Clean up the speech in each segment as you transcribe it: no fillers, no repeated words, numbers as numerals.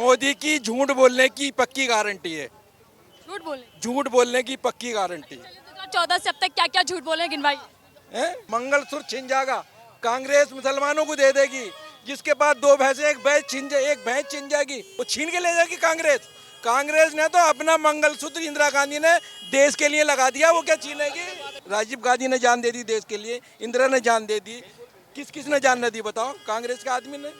मोदी की झूठ बोलने की पक्की गारंटी है। झूठ बोलने की पक्की गारंटी 2014 से अब तक क्या क्या झूठ बोले गिनवाई। है। मंगलसूत्र छिन जाएगा, कांग्रेस मुसलमानों को दे देगी। जिसके पास दो भैंसे एक भैंस छिन जाएगी, वो छीन के ले जाएगी कांग्रेस। कांग्रेस ने तो अपना मंगलसूत्र इंदिरा गांधी ने देश के लिए लगा दिया, वो क्या छीनेगी। राजीव गांधी ने जान दे दी देश के लिए, इंदिरा ने जान दे दी, किस किस ने जान न दी बताओ, कांग्रेस के आदमी ने।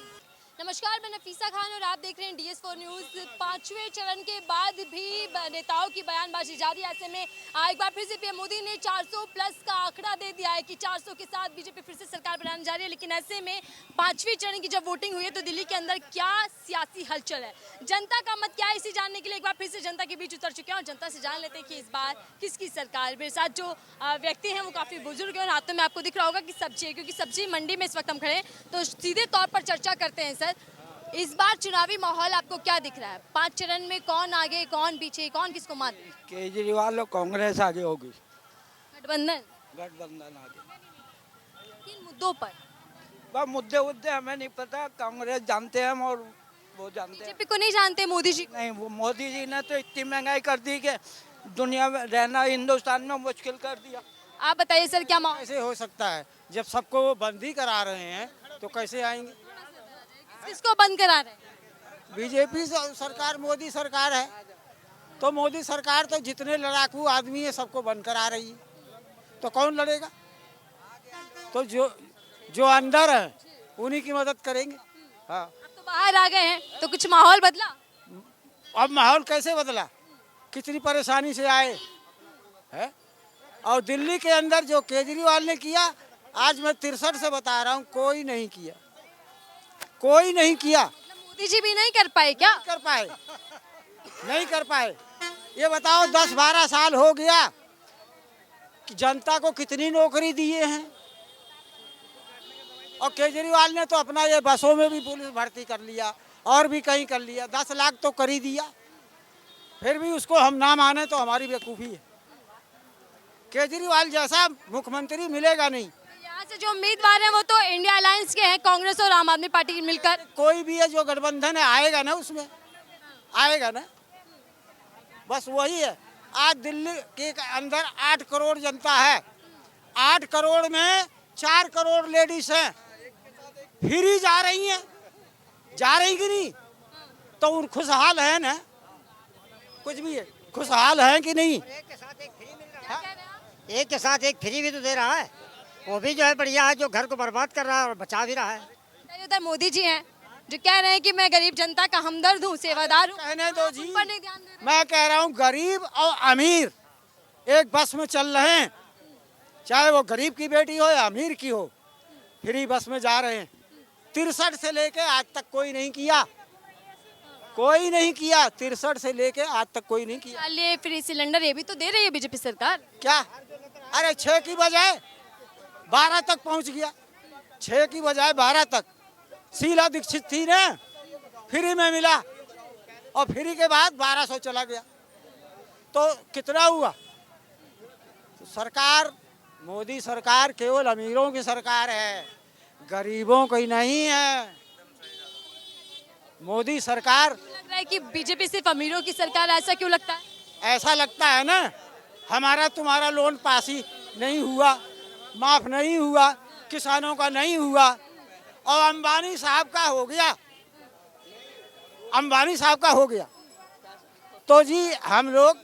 नमस्कार, मैं नफीसा खान और आप देख रहे हैं DS4 न्यूज़। पांचवें चरण के बाद भी नेताओं की बयानबाजी जारी है। ऐसे में एक बार फिर से पीएम मोदी ने 400 प्लस का आंकड़ा दे दिया है कि 400 के साथ बीजेपी फिर से सरकार बनाने जा रही है। लेकिन ऐसे में पांचवें चरण की जब वोटिंग हुई है तो दिल्ली के अंदर क्या सियासी हलचल है, जनता का मत क्या है, इसे जानने के लिए एक बार फिर से जनता के बीच उतर चुके हैं और जनता से जान लेते हैं कि इस बार किसकी सरकार। मेरे साथ जो व्यक्ति हैं वो काफ़ी बुजुर्ग हैं और हाथों में आपको दिख रहा होगा कि सब्जी है, क्योंकि सब्जी मंडी में इस वक्त हम खड़े हैं। तो सीधे तौर पर चर्चा करते हैं। सर, इस बार चुनावी माहौल आपको क्या दिख रहा है? 5 चरण में कौन आगे, कौन पीछे, कौन किसको मात देगी? केजरीवाल और कांग्रेस आगे होगी। गठबंधन आगे। किन मुद्दों पर? वह मुद्दे हमें नहीं पता, कांग्रेस जानते हैं हम और वो जानते हैं। बीजेपी को नहीं जानते, मोदी जी नहीं, वो मोदी जी ने तो इतनी महंगाई कर दी कि दुनिया में रहना हिंदुस्तान में मुश्किल कर दिया। आप बताइए सर, क्या माहौल? कैसे हो सकता है जब सबको वो बंद ही करा रहे हैं तो कैसे आएंगे? किसको बंद करा रहे हैं? बीजेपी सरकार, मोदी सरकार है तो मोदी सरकार तो जितने लड़ाकू आदमी है सबको बंद करा रही है, तो कौन लड़ेगा? तो जो अंदर है उन्हीं की मदद करेंगे। हाँ, अब तो बाहर आ गए हैं तो कुछ माहौल बदला? अब माहौल कैसे बदला? कितनी परेशानी से आए है। और दिल्ली के अंदर जो केजरीवाल ने किया, आज मैं 63 से बता रहा हूँ, कोई नहीं किया, कोई नहीं किया। मोदी जी भी नहीं कर पाए क्या? नहीं कर पाए। ये बताओ 10-12 साल हो गया कि जनता को कितनी नौकरी दिए हैं। और केजरीवाल ने तो अपना ये बसों में भी पुलिस भर्ती कर लिया और भी कहीं कर लिया, 10 लाख तो कर ही दिया। फिर भी उसको हम ना माने तो हमारी बेवकूफ़ी है। केजरीवाल जैसा मुख्यमंत्री मिलेगा नहीं। यहाँ से जो उम्मीदवार हैं वो तो इंडिया अलायंस के हैं, कांग्रेस और आम आदमी पार्टी मिलकर। कोई भी है जो गठबंधन है आएगा ना, उसमें आएगा ना, बस वही है। आज दिल्ली के अंदर 8 करोड़ जनता है, 8 करोड़ में 4 करोड़ लेडीज हैं, फ्री जा रही हैं, जा रही कि नहीं? तो उन खुशहाल है ना, कुछ भी है, खुशहाल है कि नहीं? एक के साथ एक फ्री भी तो दे रहा है, वो भी जो है बढ़िया है, जो घर को बर्बाद कर रहा है और बचा भी रहा है। उधर मोदी जी हैं जो कह रहे हैं कि मैं गरीब जनता का हमदर्द हूँ, सेवादार हूँ। कहने दो जी, उन पर नहीं ध्यान दे रहे। मैं कह रहा हूँ गरीब और अमीर एक बस में चल रहे हैं, चाहे वो गरीब की बेटी हो या अमीर की हो, फ्री बस में जा रहे हैं। 63 से लेके आज तक कोई नहीं किया, कोई नहीं किया। 63 से लेके आज तक कोई नहीं किया। ये फ्री सिलेंडर ये भी तो दे रही है बीजेपी सरकार। क्या? अरे 6 की बजाय 12 तक पहुंच गया, 6 की बजाय 12 तक। शीला दीक्षित थी ना, फ्री में मिला और फ्री के बाद 1200 चला गया, तो कितना हुआ? तो सरकार, मोदी सरकार केवल अमीरों की सरकार है, गरीबों की नहीं है। मोदी सरकार, लग रहा है कि बीजेपी सिर्फ अमीरों की सरकार, ऐसा क्यों लगता है? ऐसा लगता है ना, हमारा तुम्हारा लोन पास ही नहीं हुआ, माफ नहीं हुआ, किसानों का नहीं हुआ, और अंबानी साहब का हो गया, अंबानी साहब का हो गया। तो जी हम लोग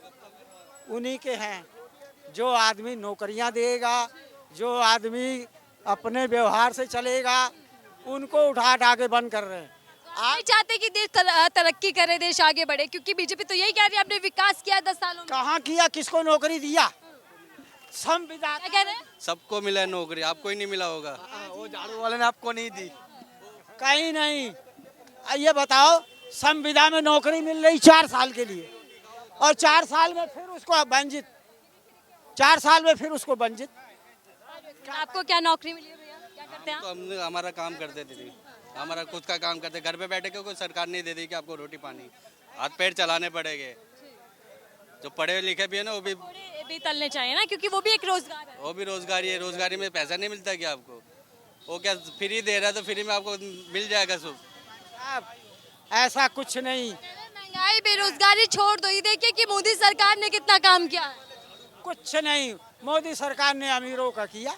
उन्हीं के हैं। जो आदमी नौकरियां देगा, जो आदमी अपने व्यवहार से चलेगा, उनको उठा उठा के बंद कर रहे हैं। आप चाहते कि देश तरक्की करे, देश आगे बढ़े, क्योंकि बीजेपी तो यही कह रही है आपने विकास किया 10 सालों में। कहाँ किया? किसको नौकरी दिया? संविधान क्या कह रहे हैं? सबको मिला है नौकरी, आपको ही नहीं मिला होगा। वो झाड़ू वाले ने आपको नहीं दी, कहीं नहीं। ये बताओ, संविदा में नौकरी मिल रही 4 साल के लिए, और 4 साल में फिर उसको वंचित, 4 साल में फिर उसको वंचित। आपको क्या नौकरी मिली है भैया, क्या करते हैं आप? तो हम हमारा काम करते थे, हमारा खुद का काम करते, घर पे बैठे के कोई सरकार नहीं दे दी कि आपको रोटी पानी, हाथ पैर चलाने पड़ेंगे। जो पढ़े लिखे भी है ना, वो भी तलने चाहिए ना, क्योंकि वो भी एक रोजगार है। वो भी रोजगारी है। रोजगारी में पैसा नहीं मिलता क्या आपको? वो क्या फ्री दे रहा है तो फ्री में आपको मिल जाएगा सब। ऐसा कुछ नहीं, महंगाई बेरोजगारी छोड़ दो, ये देखिए कि मोदी सरकार ने कितना काम किया है। कुछ नहीं। मोदी सरकार ने अमीरों का किया।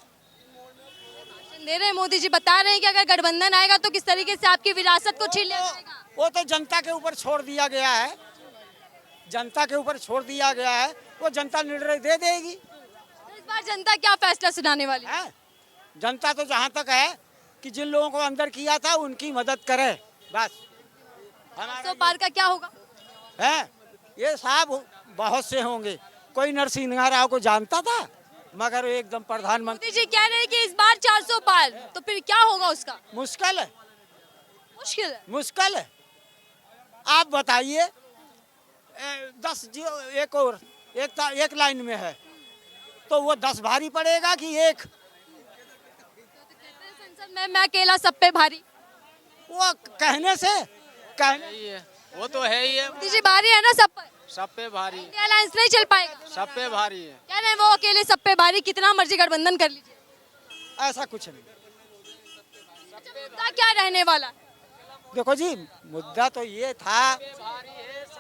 दे रहे हैं मोदी जी, बता रहे हैं कि अगर गठबंधन आएगा तो किस तरीके से आपकी विरासत को छीन लिया जाएगा। वो तो जनता के ऊपर छोड़ दिया गया है, जनता के ऊपर छोड़ दिया गया है, वो जनता निर्णय दे देगी। तो इस बार जनता क्या फैसला सुनाने वाली है? है जनता तो जहाँ तक है कि जिन लोगों को अंदर किया था उनकी मदद करे, बस। 400 पार का क्या होगा? है ये साहब बहुत से होंगे, कोई नरसिंह राव को जानता था, मगर वो एकदम प्रधानमंत्री। मोदी जी कह रहे हैं कि इस बार 400 पार, तो फिर क्या होगा उसका? मुश्किल है, मुश्किल है। मुश्किल है। आप बताइए 10 एक और एक लाइन में है तो वो 10 भारी पड़ेगा कि एक? संसद में मैं अकेला सब पे भारी। वो कहने से कहने वो तो है ही है, मोदी जी भारी है ना सब पर, सब पे भारी, इंडिया अलायंस नहीं चल पाएगा। सब पे भारी है। कह रहे हैं वो अकेले सब पे भारी, कितना मर्जी गठबंधन कर लीजिए। ऐसा कुछ नहीं। मुद्दा क्या रहने वाला? देखो जी, मुद्दा तो ये था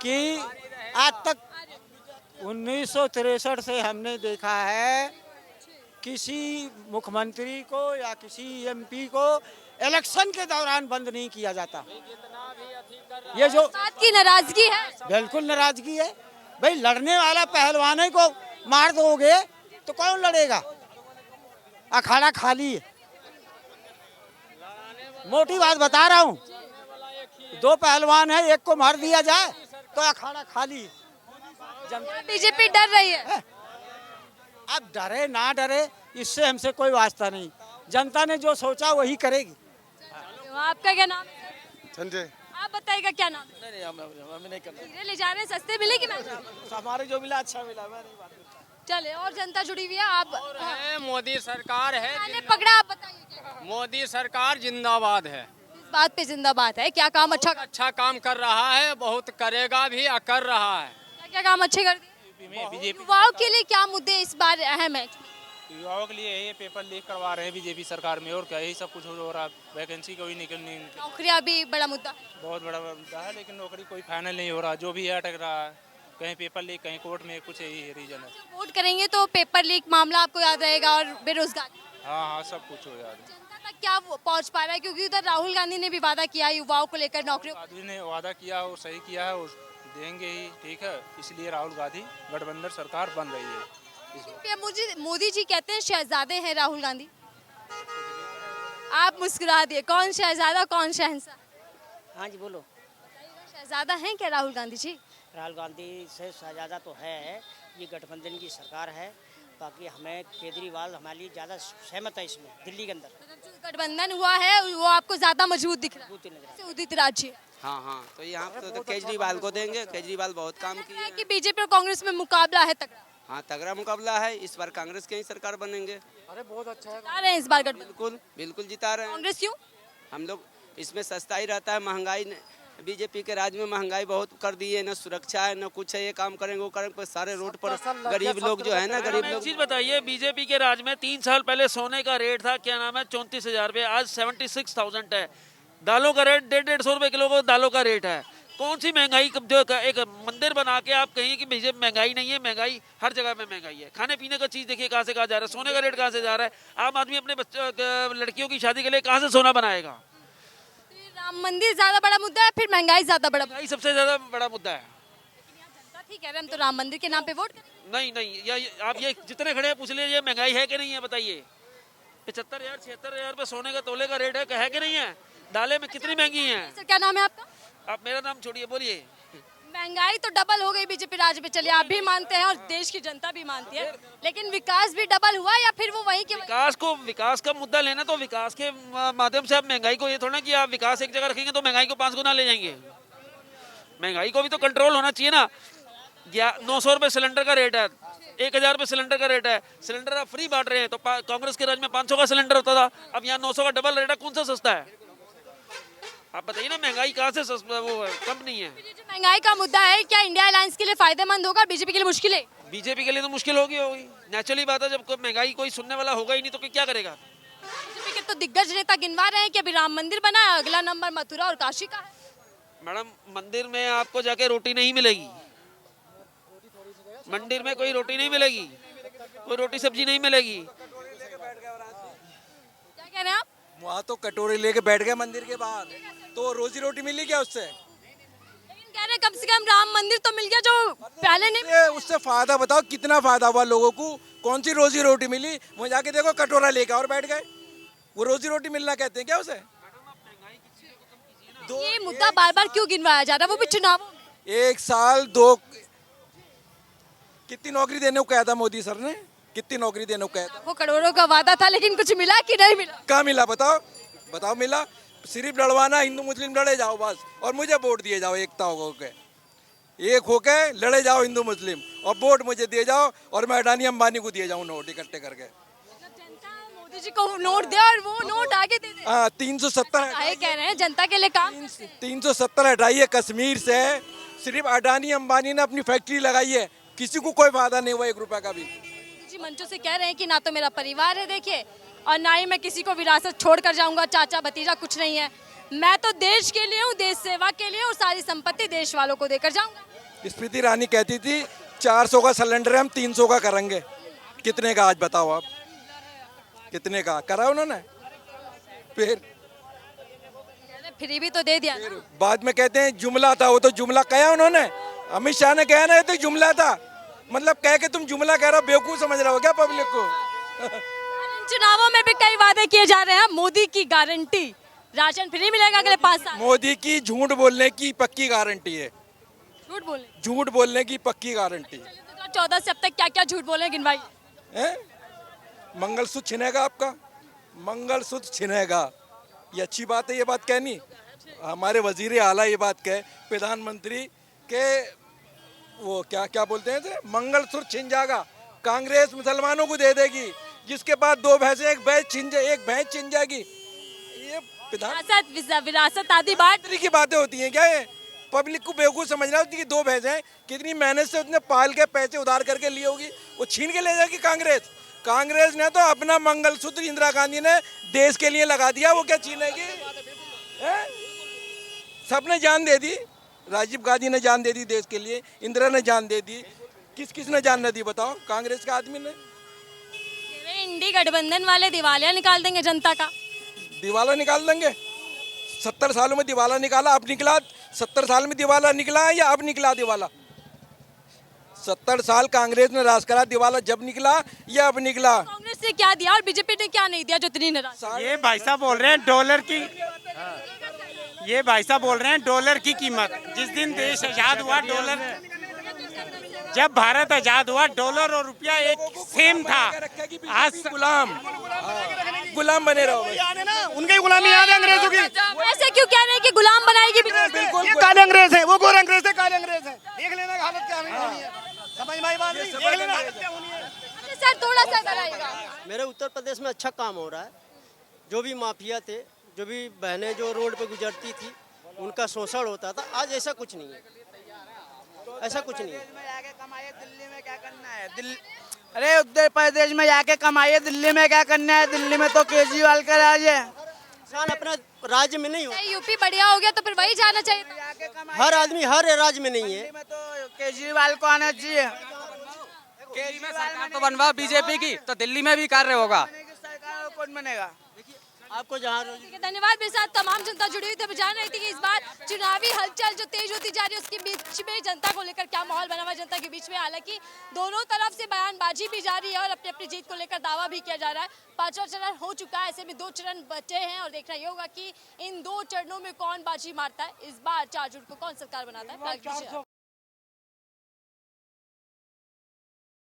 कि आज तक 1963 से हमने देखा है किसी मुख्यमंत्री को या किसी एमपी को इलेक्शन के दौरान बंद नहीं किया जाता। ये जो बात की नाराजगी है। बिल्कुल नाराजगी है भाई, लड़ने वाला पहलवान को मार दोगे तो कौन लड़ेगा? अखाड़ा खाली है। मोटी बात बता रहा हूँ, 2 पहलवान है, एक को मार दिया जाए तो अखाड़ा खाली है। बीजेपी डर रही है। अब डरे ना डरे इससे हमसे कोई वास्ता नहीं, जनता ने जो सोचा वही करेगी। तो आपका क्या नाम है? संजय। आप बताइएगा क्या नाम है? नहीं हमें नहीं करना, हीरे ले जा रहे हैं, सस्ते मिले कि महंगे? हमारे जो मिला अच्छा मिला, मैं नहीं बात करता। चले, और जनता जुड़ी हुई है। आप है मोदी सरकार है, मैंने पकड़ा, आप बताइए क्या? मोदी सरकार जिंदाबाद है, इस बात पे जिंदाबाद है। क्या काम अच्छा अच्छा काम कर रहा है, बहुत करेगा भी, कर रहा है। क्या काम अच्छे कर दिए? बीजेपी युवाओं के लिए क्या मुद्दे इस बार अहम है? युवाओं के लिए ये पेपर लीक करवा रहे हैं बीजेपी सरकार में, और क्या यही सब कुछ हो रहा है। वैकेंसी कोई निकलनी, नौकरियां भी बड़ा मुद्दा है। बहुत बड़ा मुद्दा है, लेकिन नौकरी कोई फाइनल नहीं हो रहा। जो भी है अटक रहा है, कहीं पेपर लीक, कहीं कोर्ट में, कुछ यही रीजन है। वोट करेंगे तो पेपर लीक मामला आपको याद रहेगा, और बेरोजगारी। हाँ, सब कुछ हो याद है। जनता तक क्या पहुंच पा रहा है? क्योंकि उधर राहुल गांधी ने भी वादा किया युवाओं को लेकर नौकरियों। गांधी ने वादा किया और सही किया है, और देंगे ही, ठीक है। इसलिए राहुल गांधी गठबंधन सरकार बन रही है। मोदी जी कहते हैं शहजादे हैं राहुल गांधी। आप मुस्कुरा दिए, कौन शहजादा कौन शहंशाह? हाँ जी बोलो। शहजादा हैं क्या राहुल गांधी जी? राहुल गांधी से शहजादा तो है, ये गठबंधन की सरकार है। बाकी हमें केजरीवाल हमारे लिए ज़्यादा सहमत है इसमें, दिल्ली के अंदर जो गठबंधन हुआ है वो आपको ज्यादा मजबूत दिख रहा मजबूत ही नजर आ रहा है। उदित राज्य हाँ हाँ, तो यहाँ पे तो केजरीवाल को देंगे, केजरीवाल बहुत काम किए हैं। कि बीजेपी और कांग्रेस में मुकाबला है तगड़ा। हाँ, तगड़ा मुकाबला है, इस बार कांग्रेस की ही सरकार बनेंगे। जिता रहे हैं इस बार गठबंधन। बिल्कुल बिल्कुल जिता रहे हैं कांग्रेस क्यों? हम लोग। इसमें सस्ता ही रहता है, महंगाई बीजेपी के राज में महंगाई बहुत कर दी है, न सुरक्षा है न कुछ है। ये काम करेंगे वो करेंगे, पर सारे रोड पर गरीब लोग जो है ना, गरीब एक लोग। चीज बताइए, बीजेपी के राज में 3 साल पहले सोने का रेट था, क्या नाम है, 34,000 रुपये, आज 76,000 है। दालों का रेट 150 रुपये किलो को दालों का रेट है। कौन सी महंगाई? जो एक मंदिर बना के आप कहिए कि बीजेपी महंगाई नहीं है, महंगाई हर जगह में महंगाई है। खाने पीने का चीज देखिए कहाँ से कहाँ जा रहा है, सोने का रेट कहाँ से जा रहा है। आम आदमी अपने बच्चों लड़कियों की शादी के लिए कहाँ से सोना बनाएगा? राम मंदिर ज्यादा बड़ा मुद्दा है, फिर महंगाई ज्यादा बड़ा? महंगाई सबसे ज्यादा बड़ा मुद्दा है। जनता ठीक कह रहे हैं, हम तो राम मंदिर के नाम पे वोट करेंगे। नहीं नहीं, आप ये जितने खड़े हैं पूछ लीजिए महंगाई है कि नहीं है, बताइए। 75,000 76,000 रुपये सोने का तोले का रेट है कि नहीं है? दालें में कितनी महंगी हैं? सर क्या नाम है आपका? आप मेरा नाम छोड़िए, बोलिए। महंगाई तो डबल हो गई बीजेपी राज में, चलिए आप भी मानते हैं और देश की जनता भी मानती है, लेकिन विकास भी डबल हुआ या फिर वो वही के वही? विकास का मुद्दा लेना तो विकास के माध्यम से। आप महंगाई को ये थोड़ा कि आप विकास एक जगह रखेंगे तो महंगाई को 5 गुना ले जाएंगे। महंगाई को भी तो कंट्रोल होना चाहिए ना। 900 रुपये सिलेंडर का रेट है, 1,000 रुपये सिलेंडर का रेट है। सिलेंडर आप फ्री बांट रहे हैं, तो कांग्रेस के राज में 500 का सिलेंडर होता था, अब यहाँ 900 का डबल रेट है। कौन सा सस्ता है? आप बताइए ना, महंगाई कहाँ से वो कम नहीं है। जो महंगाई का मुद्दा है, क्या इंडिया अलायंस के लिए फायदेमंद होगा, बीजेपी के लिए मुश्किल है? बीजेपी के लिए तो मुश्किल होगी नेचुरली बात है। जब महंगाई कोई सुनने वाला होगा ही नहीं तो क्या करेगा? बीजेपी के तो दिग्गज नेता गिनवा रहे हैं कि अभी राम मंदिर बना है, अगला नंबर मथुरा और काशी का है। मैडम मंदिर में आपको जाके रोटी नहीं मिलेगी, मंदिर में कोई रोटी नहीं मिलेगी, कोई रोटी सब्जी नहीं मिलेगी। क्या कह रहे हैं आप? वहाँ तो कटोरे लेके बैठ गए मंदिर के बाहर, तो रोजी रोटी मिली क्या उससे? लेकिन कह रहे हैं कम से कम राम मंदिर तो मिल गया जो पहले नहीं। उससे फायदा बताओ, कितना फायदा हुआ लोगों को? कौन सी रोजी रोटी मिली? वो जाके देखो, कटोरा लेके और बैठ गए। वो रोजी रोटी मिलना कहते हैं क्या उसे? ये मुद्दा बार बार क्यों गिनवाया जा रहा है, वो भी चुनाव? एक साल दो, कितनी नौकरी देने को कहा था मोदी सर ने? कितनी नौकरी देने को कहा था? वो करोड़ों का वादा था, लेकिन कुछ मिला कि नहीं मिला? क्या मिला बताओ? बताओ मिला? सिर्फ लड़वाना, हिंदू मुस्लिम लड़े जाओ बस, और मुझे वोट दिए जाओ, एकता होके एक होके लड़े जाओ हिंदू मुस्लिम, और वोट मुझे दिए जाओ, और मैं अडानी अंबानी को दिए जाऊँ नोट इकट्ठे करके। जनता मोदी जी को नोट दे और वो नोट आगे दे दे। हाँ, 370 ये कह रहे हैं जनता के लिए काम। 370 हटाइए कश्मीर से। सिर्फ अडानी अंबानी ने अपनी फैक्ट्री लगाई है, किसी को कोई फायदा नहीं हुआ 1 रुपए का भी। जी मंचों से कह रहे हैं कि ना तो मेरा परिवार है देखिए, और ना ही मैं किसी को विरासत छोड़ कर जाऊंगा, चाचा भतीजा कुछ नहीं है। मैं तो देश के लिए हूँ, देश सेवा के लिए, और सारी संपत्ति देश वालों को देकर जाऊंगा। स्मृति ईरानी कहती थी 400 का सिलेंडर है, हम 300 का करेंगे। कितने का आज बताओ आप? कितने का करा उन्होंने? फिर फ्री भी तो दे दिया ना। बाद में कहते हैं जुमला था, वो तो जुमला कहा उन्होंने। अमित शाह ने कहा ना ये तो जुमला था, मतलब कह के तुम जुमला कह रहे हो, बेवकूफ समझ रहे हो क्या पब्लिक को? इन चुनावों में भी कई वादे किए जा रहे हैं। मोदी की गारंटी, राशन फ्री मिलेगा अगले 5 साल। मोदी की झूठ बोलने की पक्की गारंटी है, झूठ बोले, झूठ बोलने की पक्की गारंटी। 2014 से अब तक क्या क्या झूठ बोले गिनवाई? है मंगलसूत्र छिनेगा आपका, मंगलसूत्र छिनेगा, ये अच्छी बात है ये बात कहनी? हमारे वजीर आला ये बात कहे, प्रधानमंत्री के वो क्या क्या बोलते हैं, मंगलसूत्र छिन जाएगा, कांग्रेस मुसलमानों को दे देगी, जिसके बाद 2 भैंसे एक भैंस छिन जाएगी। ये विरासत विरासत आदि बात की बातें होती हैं क्या? ये पब्लिक को बेवकूफ समझना होती है कि 2 भैंसें कितनी मेहनत से उसने पाल के पैसे उधार करके लिए होगी, वो छीन के ले जाएगी कांग्रेस। कांग्रेस ने तो अपना मंगलसूत्र इंदिरा गांधी ने देश के लिए लगा दिया, वो क्या छीनेगी? सबने जान दे दी, राजीव गांधी ने जान दे दी देश के लिए, इंदिरा ने जान दे दी, किस ने जान न दी बताओ? कांग्रेस के आदमी ने। इंडी गठबंधन वाले दिवालिया निकाल देंगे जनता का। दिवाला निकाल देंगे? 70 सालों में दिवाला निकाला, अब निकला? 70 साल में दिवाला निकला है या अब निकला दिवाला? 70 साल कांग्रेस ने राज करा, दिवाला जब निकला या अब निकला? कांग्रेस ने क्या दिया और बीजेपी ने क्या नहीं दिया जो इतनी नाराज? ये भाई साहब बोल रहे हैं डॉलर की, ये भाई साहब बोल रहे हैं डॉलर की कीमत। जिस दिन देश आजाद हुआ, डॉलर, जब भारत आजाद हुआ, डॉलर और रुपया एक सेम था। आज गुलाम बने रहो, उनकी गुलामी याद है अंग्रेजों की। ऐसे क्यों कह रहे हैं कि गुलाम बनाएगी? बिल्कुल ये काले अंग्रेज है, वो गोरे अंग्रेज है, काले अंग्रेज है। देख लेना हालत क्या होनी है, समझ में आई बात नहीं? देख लेना हालत क्या होनी है। सर थोड़ा सा कराइएगा। मेरे उत्तर प्रदेश में अच्छा काम हो रहा है। जो भी माफिया थे, जो भी बहनें जो रोड पे गुजरती थी, उनका शोषण होता था, आज ऐसा कुछ नहीं है, ऐसा कुछ नहीं है। दिल्ली में क्या करना है? अरे उत्तर प्रदेश में जाके कमाइए, दिल्ली में क्या करना है? दिल्ली में तो केजरीवाल का राज है। इंसान अपना राज्य में नहीं हो, यूपी बढ़िया हो गया तो फिर वही जाना चाहिए था। हर आदमी हर राज्य में नहीं है। दिल्ली में तो केजरीवाल को आना चाहिए। केजरीवाल सरकार तो बनवा बीजेपी की, तो दिल्ली में भी कार्य होगा। सरकार कौन बनेगा? आपको जहाँ धन्यवाद। मेरे साथ तमाम जनता जुड़ी हुई थी। जान रही थी कि इस बार चुनावी हलचल जो तेज होती जा रही है, उसके बीच में जनता को लेकर क्या माहौल बना हुआ है जनता के बीच में। हालांकि दोनों तरफ से बयानबाजी भी जारी है और अपनी अपनी जीत को लेकर दावा भी किया जा रहा है। 5वां चरण हो चुका है, ऐसे में 2 चरण बचे हैं और देखना ये होगा कि इन 2 चरणों में कौन बाजी मारता है। इस बार 4 जून को कौन सरकार बनाता है।